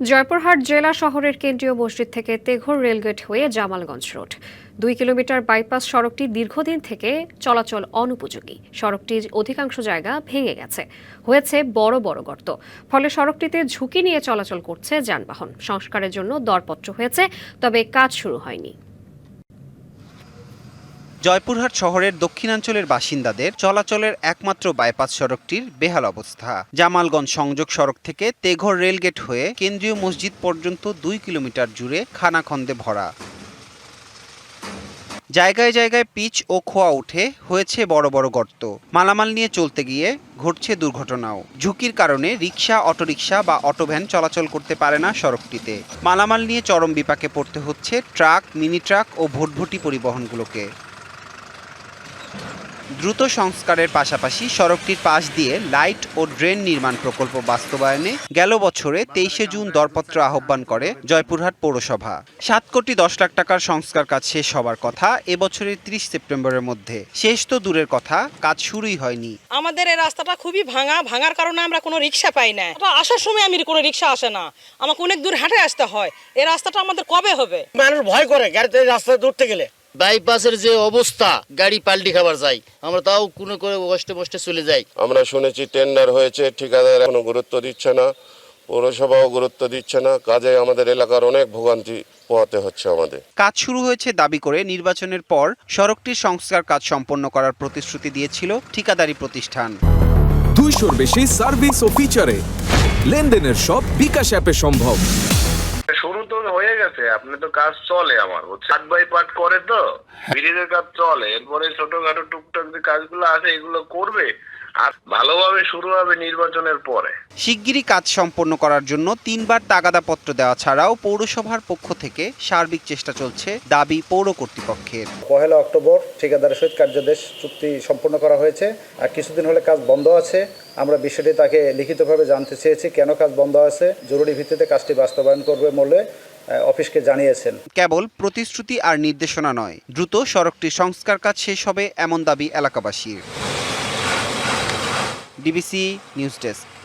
জয়পুরহাট জেলা শহরের কেন্দ্রীয় মসজিদ থেকে তেঘর রেলগেট হয়ে জামালগঞ্জ রোড 2 কিলোমিটার বাইপাস সড়কটি দীর্ঘদিন থেকে চলাচল অনুপযোগী। সড়কটির অধিকাংশ জায়গা ভেঙে গেছে, হয়েছে বড় বড় গর্ত। ফলে সড়কটিতে ঝুঁকি নিয়ে চলাচল করছে যানবাহন। সংস্কারের জন্য দরপত্র হয়েছে, তবে কাজ শুরু হয়নি। জয়পুরহাট শহরের দক্ষিণাঞ্চলের বাসিন্দাদের চলাচলের একমাত্র বাইপাস সড়কটির বেহাল অবস্থা। জামালগঞ্জ সংযোগ সড়ক থেকে তেঘর রেলগেট হয়ে কেন্দ্রীয় মসজিদ পর্যন্ত 2 কিলোমিটার জুড়ে খানাখন্দে ভরা। জায়গায় জায়গায় পিচ ও খোয়া উঠে হয়েছে বড় বড় গর্ত। মালামাল নিয়ে চলতে গিয়ে ঘটছে দুর্ঘটনাও। ঝুঁকির কারণে রিকশা, অটোরিকশা বা অটোভ্যান চলাচল করতে পারে না সড়কটিতে। মালামাল নিয়ে চরম বিপাকে পড়তে হচ্ছে ট্রাক, মিনি ট্রাক ও ভটভটি পরিবহনগুলোকে। দ্রুত সংস্কারের পাশাপাশি সড়কটির পাশ দিয়ে লাইট ও ড্রেন নির্মাণ প্রকল্প বাস্তবায়নে গেল বছরে 23 জুন দরপত্র আহ্বান করে জয়পুরহাট পৌরসভা। 7 কোটি 10 লাখ টাকার সংস্কার কাজ শেষ হবার কথা এবছরের 30 সেপ্টেম্বরের মধ্যে। শেষ তো দূরের কথা, কাজ শুরুই হয়নি। আমাদের এই রাস্তাটা খুবই ভাঙার কারণে আমরা কোনো রিক্সা পাই না। আসার সময় আমি কোনো রিক্সা আসে না, আমাকে অনেক দূর হেঁটে আসতে হয়। এই রাস্তাটা আমাদের কবে হবে? মানুষ ভয় করে গাড়িতে রাস্তায় দৌড়তে গেলে। বাইপাসের যে অবস্থা, গাড়ি পাল্টি খাবার যাই, আমরা তাও কোনো করে কষ্টে চলে যাই। আমরা শুনেছি টেন্ডার হয়েছে, ঠিকাদার এখনো গুরুত্ব দিচ্ছে না, পৌরসভাও গুরুত্ব দিচ্ছে না। কাজে আমাদের এলাকার অনেক ভোগান্তি পোহাতে হচ্ছে আমাদের। কাজ শুরু হয়েছে দাবি করে নির্বাচনের পর সড়কটির সংস্কার কাজ সম্পন্ন করার প্রতিশ্রুতি দিয়েছিল ঠিকাদারি প্রতিষ্ঠান। 200-র বেশি সার্ভিস ও ফিচারে লেনদেনের সব বিকাশ অ্যাপে সম্ভব। শুরু তো হয়ে গেছে, আপনি তো কাজ চলে আমার পার্ট বাই পার্ট করে, তো ব্রিজের কাজ চলে। এরপরে ছোটখাটো টুকটাক যে কাজগুলো আছে এগুলো করবে, আর ভালোভাবে শুরু হবে নির্বাচনের পরে। শিগগিরই কাজ সম্পন্ন করার জন্য 3বার তাগাদাপত্র দেওয়া ছাড়াও পৌরসভার পক্ষ থেকে সার্বিক চেষ্টা চলছে দাবি পৌর কর্তৃপক্ষের। 1 অক্টোবর ঠিকাদারের সহিত কার্যাদেশ চুক্তি সম্পন্ন করা হয়েছে, আর কিছুদিন হলে কাজ বন্ধ আছে। আমরা বিষয়টি তাকে লিখিতভাবে জানতে চেয়েছি কেন কাজ বন্ধ আছে, জরুরি ভিত্তিতে কাজটি বাস্তবায়ন করবে বলে অফিসকে জানিয়েছেন। কেবল প্রতিশ্রুতি আর নির্দেশনা নয়, দ্রুত সড়কটির সংস্কার কাজ শেষ হবে এমন দাবি এলাকাবাসীর। DBC news desk.